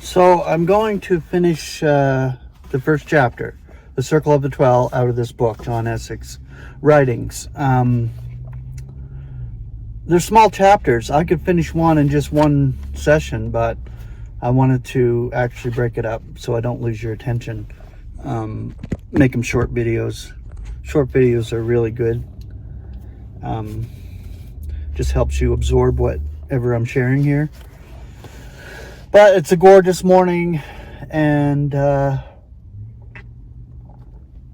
So I'm going to finish the first chapter, The Circle of the 12, out of this book, John Essex writings. They're small chapters. I could finish one in just one session, but I wanted to actually break it up so I don't lose your attention. Make them short videos. Short videos are really good. Just helps you absorb whatever I'm sharing here. But it's a gorgeous morning, and I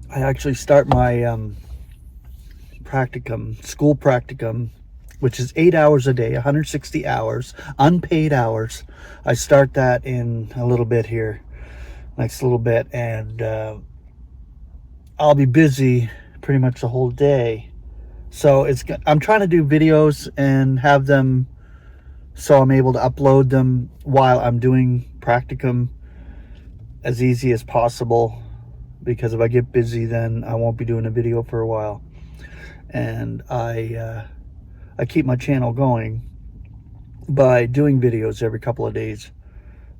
actually start my school practicum, which is 8 hours a day, 160 hours, unpaid hours. I start that in a little bit here, next little bit, and I'll be busy pretty much the whole day. So I'm trying to do videos and have them so I'm able to upload them while I'm doing practicum as easy as possible, because if I get busy, then I won't be doing a video for a while. And I keep my channel going by doing videos every couple of days.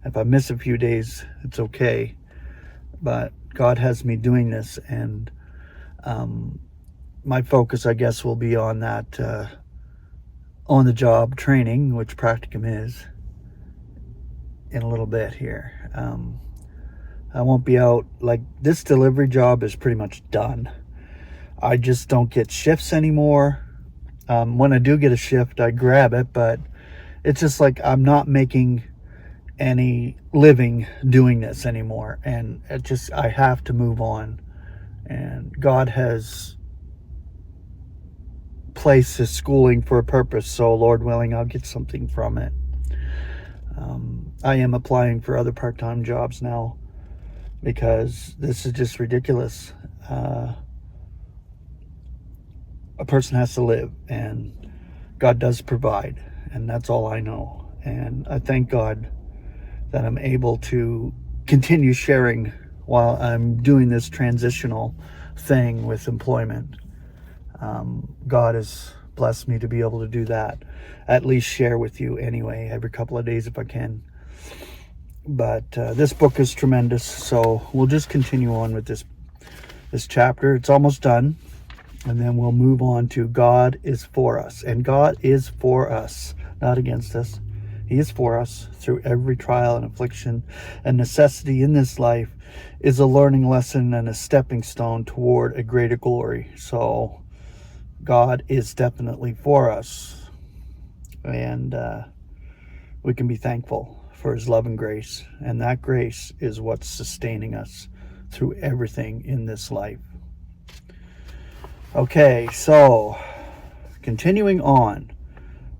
If I miss a few days, it's okay, but God has me doing this, and my focus, I guess, will be on that on-the-job training, which practicum is, in a little bit here. I won't be out, like, this delivery job is pretty much done. I just don't get shifts anymore. When I do get a shift, I grab it, but it's just like I'm not making any living doing this anymore, and I have to move on. And God has placed his schooling for a purpose, so Lord willing, I'll get something from it. I am applying for other part-time jobs now because this is just ridiculous. A person has to live, and God does provide, and that's all I know. And I thank God that I'm able to continue sharing while I'm doing this transitional thing with employment. God has blessed me to be able to do that, at least share with you anyway, every couple of days if I can. But this book is tremendous, so we'll just continue on with this chapter. It's almost done, and then we'll move on to God is for us. And God is for us, not against us. He is for us through every trial and affliction and necessity in this life is a learning lesson and a stepping stone toward a greater glory. So God is definitely for us, and we can be thankful for his love and grace, and that grace is what's sustaining us through everything in this life. Okay, so continuing on.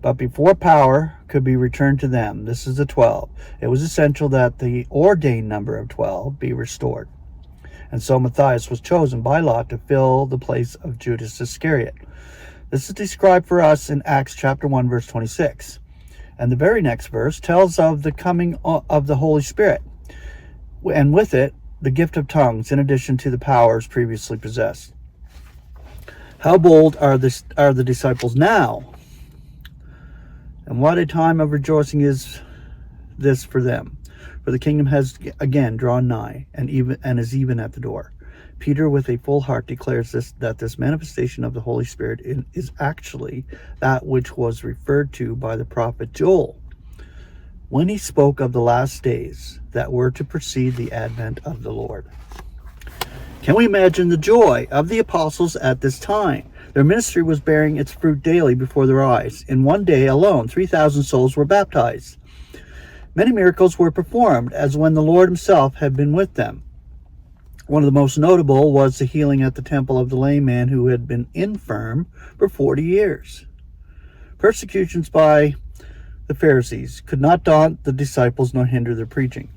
But before power could be returned to them, this is the 12, it was essential that the ordained number of 12 be restored. And so Matthias was chosen by lot to fill the place of Judas Iscariot. This is described for us in Acts chapter 1, verse 26. And the very next verse tells of the coming of the Holy Spirit, and with it, the gift of tongues, in addition to the powers previously possessed. How bold are the disciples now? And what a time of rejoicing is this for them. For the kingdom has again drawn nigh, and is even at the door. Peter, with a full heart, declares that this manifestation of the Holy Spirit is actually that which was referred to by the prophet Joel when he spoke of the last days that were to precede the advent of the Lord. Can we imagine the joy of the apostles at this time? Their ministry was bearing its fruit daily before their eyes. In one day alone, 3,000 souls were baptized. Many miracles were performed, as when the Lord himself had been with them. One of the most notable was the healing at the temple of the lame man who had been infirm for 40 years. Persecutions by the Pharisees could not daunt the disciples nor hinder their preaching.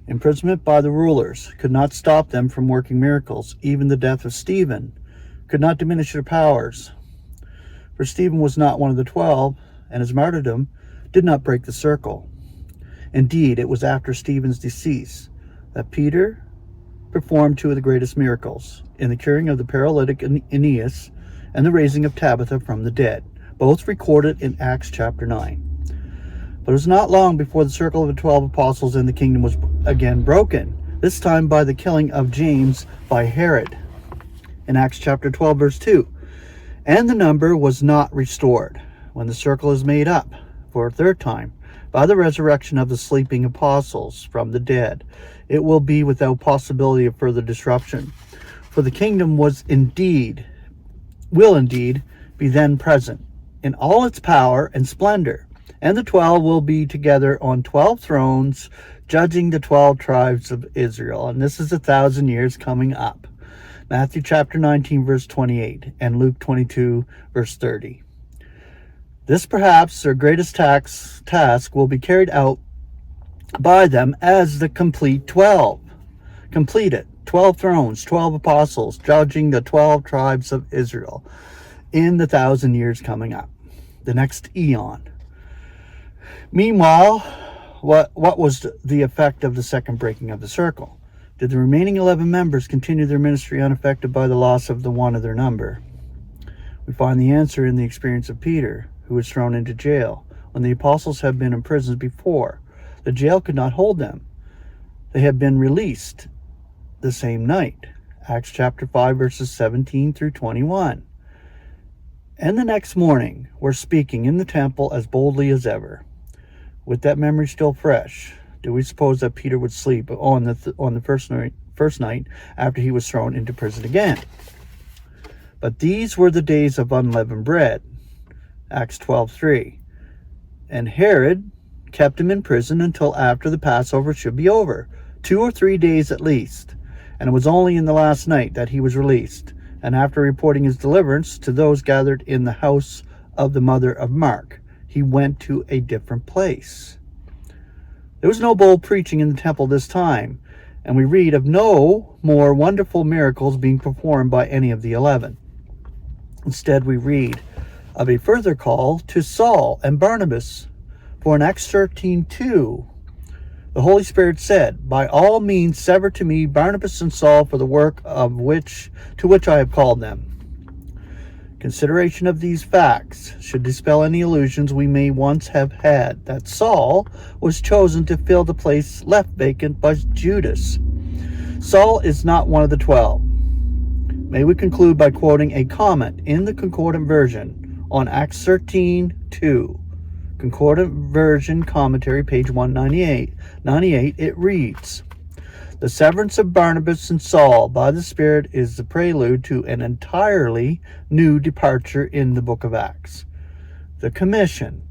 Imprisonment by the rulers could not stop them from working miracles. Even the death of Stephen could not diminish their powers. For Stephen was not one of the 12, and his martyrdom did not break the circle. Indeed, it was after Stephen's decease that Peter performed two of the greatest miracles, in the curing of the paralytic Aeneas and the raising of Tabitha from the dead, both recorded in Acts chapter 9. But it was not long before the circle of the 12 apostles in the kingdom was again broken, this time by the killing of James by Herod. In Acts chapter 12, verse 2, and the number was not restored. When the circle is made up for a third time by the resurrection of the sleeping apostles from the dead, it will be without possibility of further disruption. For the kingdom will indeed be then present in all its power and splendor, and the 12 will be together on 12 thrones, judging the 12 tribes of Israel. And this is 1,000 years coming up. Matthew chapter 19, verse 28, and Luke 22, verse 30. This perhaps their greatest task will be carried out by them as the complete 12. Completed 12 thrones, 12 apostles, judging the 12 tribes of Israel in the 1,000 years coming up, the next eon. Meanwhile, what was the effect of the second breaking of the circle? Did the remaining 11 members continue their ministry unaffected by the loss of the one of their number? We find the answer in the experience of Peter, who was thrown into jail. When the apostles had been imprisoned before, the jail could not hold them. They had been released the same night. Acts chapter 5, verses 17 through 21. And the next morning, were speaking in the temple as boldly as ever. With that memory still fresh, do we suppose that Peter would sleep on the first night after he was thrown into prison again? But these were the days of unleavened bread. Acts 12:3. And Herod kept him in prison until after the Passover should be over, 2 or 3 days at least. And it was only in the last night that he was released. And after reporting his deliverance to those gathered in the house of the mother of Mark, he went to a different place. There was no bold preaching in the temple this time, and we read of no more wonderful miracles being performed by any of the 11. Instead, we read of a further call to Saul and Barnabas. For in Acts 13:2, the Holy Spirit said, "By all means sever to me Barnabas and Saul for the work to which I have called them." Consideration of these facts should dispel any illusions we may once have had that Saul was chosen to fill the place left vacant by Judas. Saul is not one of the 12. May we conclude by quoting a comment in the Concordant Version on Acts 13:2. Concordant Version Commentary, page 198. It reads, "The severance of Barnabas and Saul by the Spirit is the prelude to an entirely new departure in the book of Acts. The commission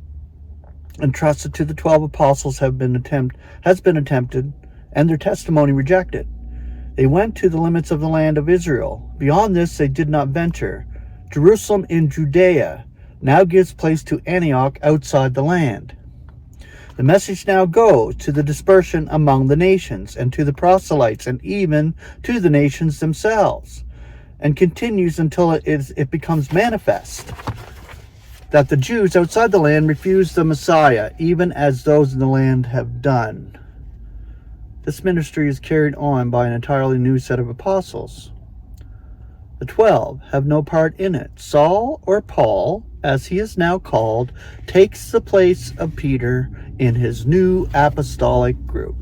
entrusted to the 12 apostles has been attempted and their testimony rejected. They went to the limits of the land of Israel. Beyond this they did not venture. Jerusalem in Judea now gives place to Antioch outside the land. The message now goes to the dispersion among the nations and to the proselytes and even to the nations themselves, and continues until it becomes manifest that the Jews outside the land refuse the Messiah, even as those in the land have done. This ministry is carried on by an entirely new set of apostles. The 12 have no part in it. Saul, or Paul, as he is now called, takes the place of Peter in his new apostolic group.